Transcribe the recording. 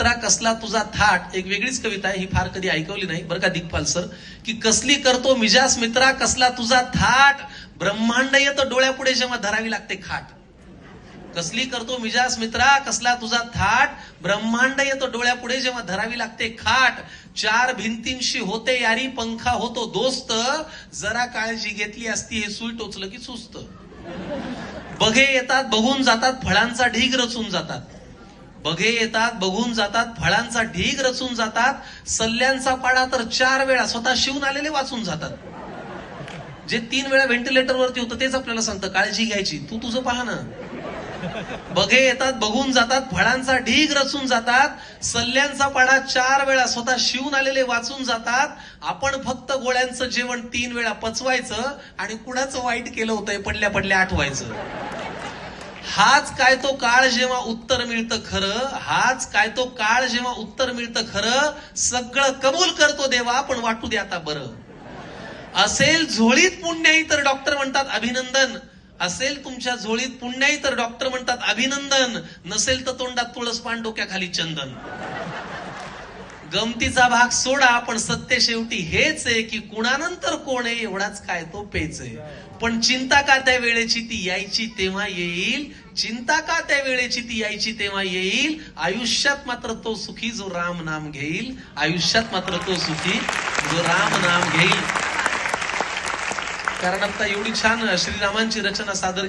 मित्रा कसला तुझा थाट, एक वेगळीच कविता आहे, ही फार कधी ऐकवली नाही बरं का दिग्पाल सर, की कसली करतो मिजास मित्रा कसला तुझा थाट, ब्रह्मांड येतं डोळ्यापुढे जेव्हा धरावी लागते खाट. कसली करतो मिजास मित्रा कसला तुझा थाट, ब्रह्मांड येतं डोळ्यापुढे जेव्हा धरावी लागते खाट. चार भिंतींशी होते यारी पंखा होतो दोस्त, जरा काळजी घेतली असती हे सुई टोचलं की सुस्त. बघे येतात बघून जातात फळांचा ढीग रचून जातात, बघे येतात बघून जातात फळांचा ढीग रचून जातात, सल्ल्यांचा पाडा तर 4 वेळा स्वतः शिवून आलेले वाचून जातात. जे 3 वेळा व्हेंटिलेटरवरती होतं तेच आपल्याला सांगतं काळजी घ्यायची, तू तुझं पहा ना. बघे येतात बघून जातात फळांचा ढीग रचून जातात, सल्ल्यांचा पाडा 4 वेळा स्वतः शिवून आलेले वाचून जातात. आपण फक्त गोळ्यांचं जेवण 3 वेळा पचवायचं आणि कुणाचं वाईट केलं होतंय पडल्या पडल्या आठवायचं. हाच काय तो काळ जेव्हा उत्तर मिळतं खरं, हाच काय तो काळ जेव्हा उत्तर मिळतं खरं, सगळं कबूल करतो देवा पण वाटू दे आता बरं. असेल झोळीत पुण्याई तर डॉक्टर म्हणतात अभिनंदन, असेल तुमच्या झोळीत पुण्याई तर डॉक्टर म्हणतात अभिनंदन, नसेल तर तोंडात तुळस पान डोक्याखाली चंदन. गमतीचा भाग सोडा पण सत्य शेवटी हेच आहे की कुणानंतर कोण आहे एवढाच काय तो पेच आहे. पण चिंता का त्या वेळेची ती यायची तेव्हा येईल, चिंता का त्या वेळेची ती यायची तेव्हा येईल, आयुष्यात मात्र तो सुखी जो राम नाम घेईल, आयुष्यात मात्र तो सुखी जो राम नाम घेईल. कारण आता एवढी छान श्रीरामांची रचना सादर